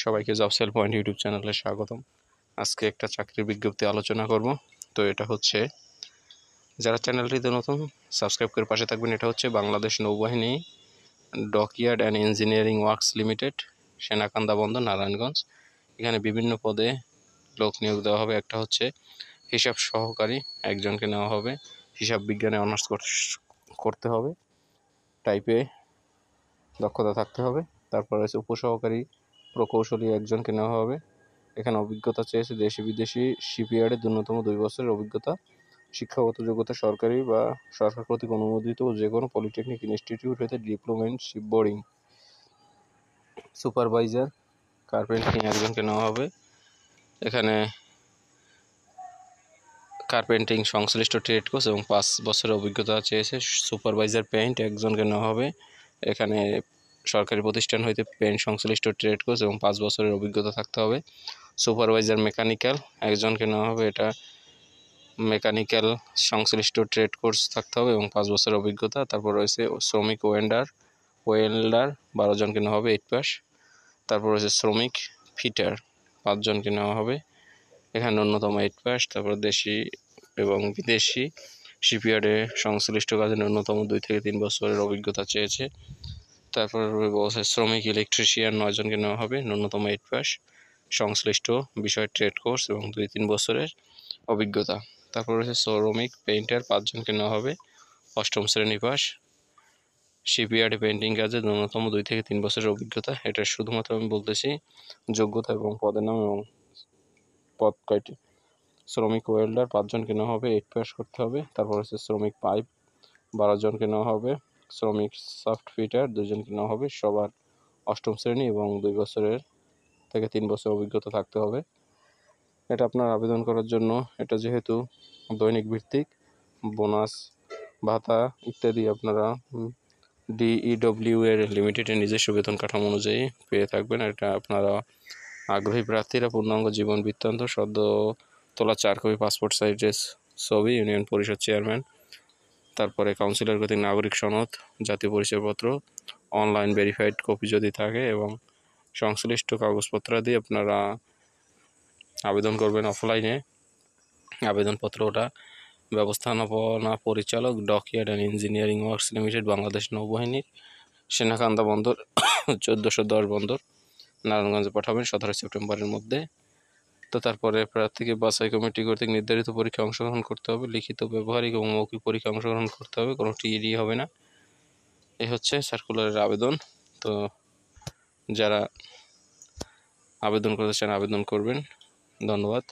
সবাইকে job sell point YouTube চ্যানেলে স্বাগতম। আজকে একটা চাকরির বিজ্ঞপ্তি আলোচনা করব। তো এটা হচ্ছে, যারা চ্যানেলটিতে নতুন সাবস্ক্রাইব করে পাশে থাকবেন। এটা হচ্ছে বাংলাদেশ নৌবাহিনী dockyard and engineering works limited, Senakanda বন্দর, নারায়ণগঞ্জ। এখানে বিভিন্ন পদে লোক নিয়োগ দেওয়া হবে। একটা হচ্ছে হিসাব সহকারী, একজনকে নেওয়া হবে। হিসাব বিজ্ঞানে অনার্স করতে হবে, টাইপে দক্ষতা থাকতে হবে। তারপর হচ্ছে উপসহকারী প্রকৌশলী, একজনকে নেওয়া হবে। এখানে অভিজ্ঞতা চেয়েছে দেশি বিদেশি শিপইয়ার্ডে ন্যূনতম 2 বছরের অভিজ্ঞতা। শিক্ষাগত যোগ্যতা সরকারি বা সরকার কর্তৃক অনুমোদিত যে কোনো পলিটেকনিক ইনস্টিটিউট হতে ডিপ্লোমা ইন শিপবোর্ডিং। সুপারভাইজার কার্পেন্টিং, একজনকে নেওয়া হবে। এখানে কার্পেন্টিং সংশ্লিষ্ট ট্রেড কোর্স এবং 5 বছরের অভিজ্ঞতা চেয়েছে। সুপারভাইজার পেইন্ট, একজনকে নেওয়া হবে। এখানে সরকারি প্রতিষ্ঠান হইতে পেইন্ট সংশ্লিষ্ট ট্রেড কোর্স এবং 5 বছরের অভিজ্ঞতা থাকতে হবে। সুপারভাইজার মেকানিক্যাল, একজনকে নেওয়া হবে। এটা মেকানিক্যাল সংশ্লিষ্ট ট্রেড কোর্স থাকতে হবে এবং 5 বছরের অভিজ্ঞতা। তারপর রয়েছে শ্রমিক ওয়েল্ডার 12 জনকে নেওয়া হবে, 8 পাস। তারপর রয়েছে শ্রমিক ফিটার, 5 জনকে নেওয়া হবে। এখানে ন্যূনতম 8 পাস। তারপর দেশি এবং বিদেশি শিপইয়ার্ডে সংশ্লিষ্ট কাজে ন্যূনতম 2 থেকে 3 বছরের অভিজ্ঞতা চেয়েছে। তারপর বলছে শ্রমিক ইলেকট্রিশিয়ান, 9 জনকে নেওয়া হবে, ন্যূনতম 8 পাস, সংশ্লিষ্ট বিষয় ট্রেড কোর্স এবং 2-3 বছরের অভিজ্ঞতা। তারপর রয়েছে শ্রমিক পেইন্টার, 5 জনকে নেওয়া হবে, 8ম শ্রেণী পাস। শিপইয়ার্ডে পেইন্টিং কাজে ন্যূনতম 2 থেকে 3 বছরের অভিজ্ঞতা। এটা শুধুমাত্র আমি বলতেছি যোগ্যতা এবং পদের নাম এবং পদ কয়টি। শ্রমিক ওয়েল্ডার 5 জনকে নেওয়া হবে, 8 পাস করতে হবে। তারপর হচ্ছে শ্রমিক পাইপ, 12 জনকে নেওয়া হবে। শ্রমিক সফট ফিটার, 2 জনকে নেওয়া হবে। সবার 8ম শ্রেণী এবং 2 বছরের থেকে 3 বছর অভিজ্ঞতা থাকতে হবে। এটা আপনার আবেদন করার জন্য, এটা যেহেতু দৈনিক ভিত্তিক, বোনাস ভাতা ইত্যাদি আপনারা DEW এর লিমিটেডের নিজস্ব বেতন কাঠামো অনুযায়ী পেয়ে থাকবেন। এটা আপনারা আগ্রহী প্রার্থীরা পূর্ণাঙ্গ জীবন বৃত্তান্ত, সদ্য তোলা 4 কপি পাসপোর্ট সাইজের ছবি, ইউনিয়ন পরিষদ চেয়ারম্যান, তারপরে কাউন্সিলর কর্তৃক নাগরিক সনদ, জাতীয় পরিচয়পত্র, অনলাইন ভেরিফাইড কপি যদি থাকে এবং সংশ্লিষ্ট কাগজপত্র দিয়ে আপনারা আবেদন করবেন অফলাইনে। আবেদনপত্রটা ব্যবস্থাপনা পরিচালক dockyard and engineering works limited, Bangladesh নৌবাহিনীর সেনাকান্দা বন্দর 1410 বন্দর, নারায়ণগঞ্জে পাঠাবেন 17 সেপ্টেম্বরের মধ্যে। তো তারপরে প্রার্থীকে বাছাই কমিটি কর্তৃক নির্ধারিত পরীক্ষায় অংশগ্রহণ করতে হবে। লিখিত, ব্যবহারিক এবং মৌখিক পরীক্ষায় অংশগ্রহণ করতে হবে, কোনো টিইডি হবে না। এই হচ্ছে সার্কুলারের আবেদন। তো যারা আবেদন করতে চান আবেদন করবেন। ধন্যবাদ।